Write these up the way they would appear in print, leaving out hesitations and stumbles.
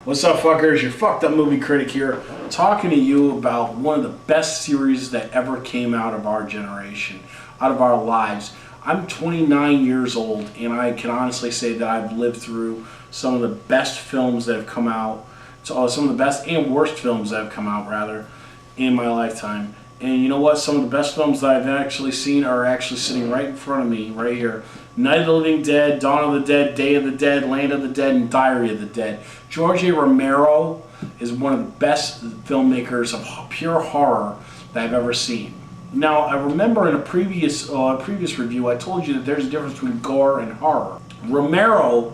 What's up, fuckers? Your fucked up movie critic here, talking to you about one of the best series that ever came out of our generation, out of our lives. I'm 29 years old, and I can honestly say that I've lived through some of the best films that have come out, some of the best and worst films that have come out, rather, in my lifetime. And you know what? Some of the best films that I've actually seen are actually sitting right in front of me, right here. Night of the Living Dead, Dawn of the Dead, Day of the Dead, Land of the Dead, and Diary of the Dead. Romero is one of the best filmmakers of pure horror that I've ever seen. Now, I remember in a previous review, I told you that there's a difference between gore and horror. Romero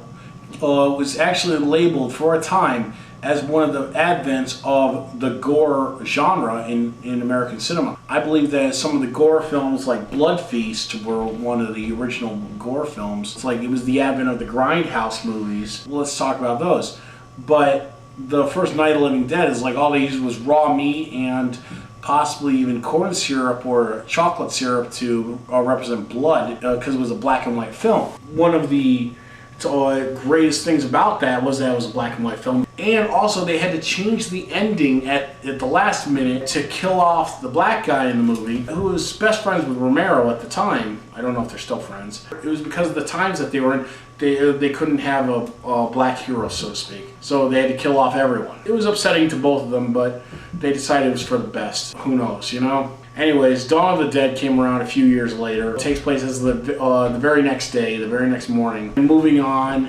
was actually labeled for a time as one of the advents of the gore genre in American cinema. I believe that some of the gore films like Blood Feast were one of the original gore films. It's like it was the advent of the Grindhouse movies. Well, let's talk about those. But the first Night of the Living Dead is like all they used was raw meat and possibly even corn syrup or chocolate syrup to represent blood because it was a black and white film. One of the greatest things about that was that it was a black and white film. And also they had to change the ending at the last minute to kill off the black guy in the movie, who was best friends with Romero at the time. I don't know if they're still friends. It was because of the times that they were in. They couldn't have a black hero, so to speak. So they had to kill off everyone. It was upsetting to both of them, but they decided it was for the best. Who knows, you know? Anyways, Dawn of the Dead came around a few years later. It takes place as the very next day, the very next morning. And moving on.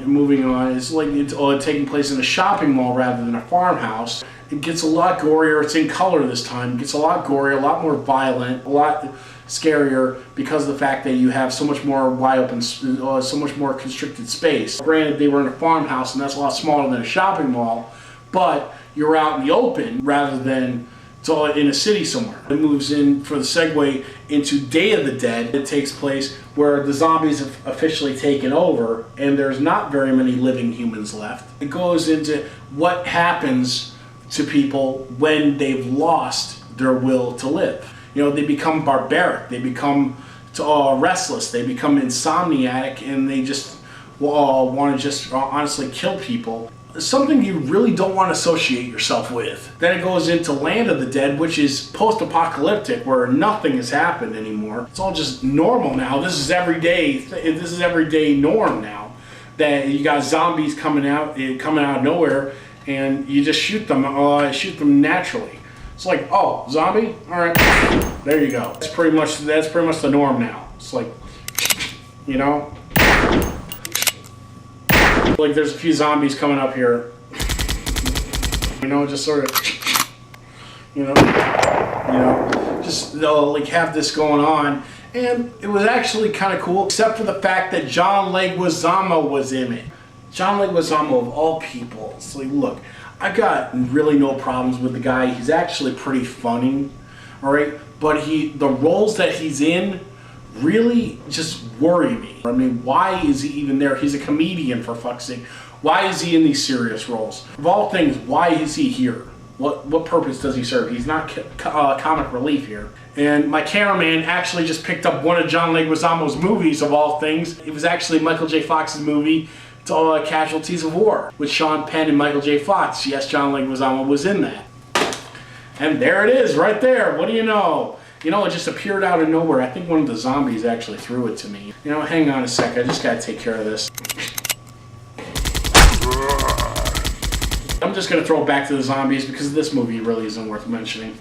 It's like it's taking place in a shopping mall rather than a farmhouse. It gets a lot gorier. It's in color this time. It gets a lot gorier, a lot more violent, a lot scarier because of the fact that you have so much more wide open, so much more constricted space. Granted, they were in a farmhouse, and that's a lot smaller than a shopping mall, but you're out in the open rather than in a city somewhere. It moves in for the segue into Day of the Dead. It takes place where the zombies have officially taken over and there's not very many living humans left. It goes into what happens to people when they've lost their will to live. You know, they become barbaric, they become restless, they become insomniatic, and they just want to just honestly kill people. Something you really don't want to associate yourself with. Then it goes into Land of the Dead, which is post-apocalyptic, where nothing has happened anymore. It's all just normal now. This is everyday. This is everyday norm now. That you got zombies coming out of nowhere, and you just shoot them naturally. It's like, oh, zombie? All right, there you go. That's pretty much the norm now. It's like, you know. Like there's a few zombies coming up here, you know, just sort of, you know, just they'll like have this going on, and it was actually kind of cool, except for the fact that John Leguizamo was in it. John Leguizamo of all people. It's like, look, I've got really no problems with the guy. He's actually pretty funny, all right, but the roles that he's in really just worry me. I mean, why is he even there? He's a comedian, for fuck's sake. Why is he in these serious roles? Of all things, why is he here? What purpose does he serve? He's not comic relief here. And my cameraman actually just picked up one of John Leguizamo's movies, of all things. It was actually Michael J. Fox's movie, Casualties of War, with Sean Penn and Michael J. Fox. Yes, John Leguizamo was in that. And there it is, right there. What do you know? You know, it just appeared out of nowhere. I think one of the zombies actually threw it to me. You know, hang on a sec. I just gotta take care of this. I'm just gonna throw it back to the zombies because this movie really isn't worth mentioning.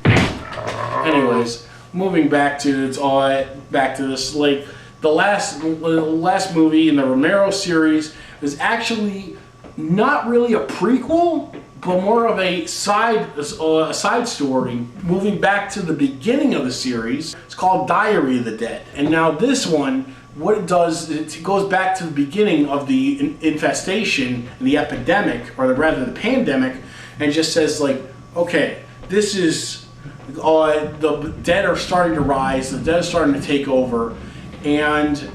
Anyways, moving back to this. Like the last movie in the Romero series is actually not really a prequel, but more of a side story. Moving back to the beginning of the series, it's called Diary of the Dead. And now this one, what it does, it goes back to the beginning of the infestation and the epidemic, or rather the pandemic, and just says like, okay, this is, the dead are starting to rise, the dead are starting to take over, and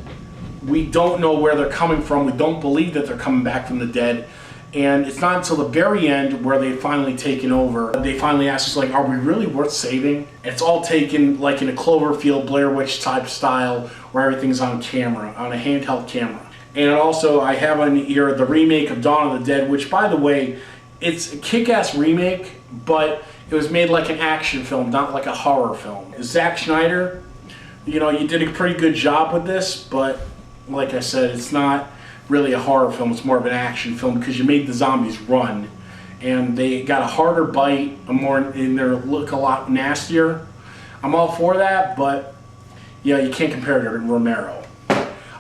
we don't know where they're coming from, we don't believe that they're coming back from the dead. And it's not until the very end where they've finally taken over. They finally ask us, like, are we really worth saving? And it's all taken like in a Cloverfield, Blair Witch type style, where everything's on camera, on a handheld camera. And also, I have on here the remake of Dawn of the Dead, which, by the way, It's a kick-ass remake, but it was made like an action film, not like a horror film. Zack Snyder, you know, you did a pretty good job with this, but like I said, it's not really a horror film. It's more of an action film because you made the zombies run, and they got a harder bite, and they look a lot nastier. I'm all for that, but yeah, you can't compare it to Romero.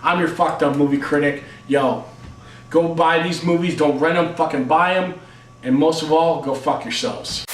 I'm your fucked up movie critic. Yo, go buy these movies. Don't rent them. Fucking buy them. And most of all, go fuck yourselves.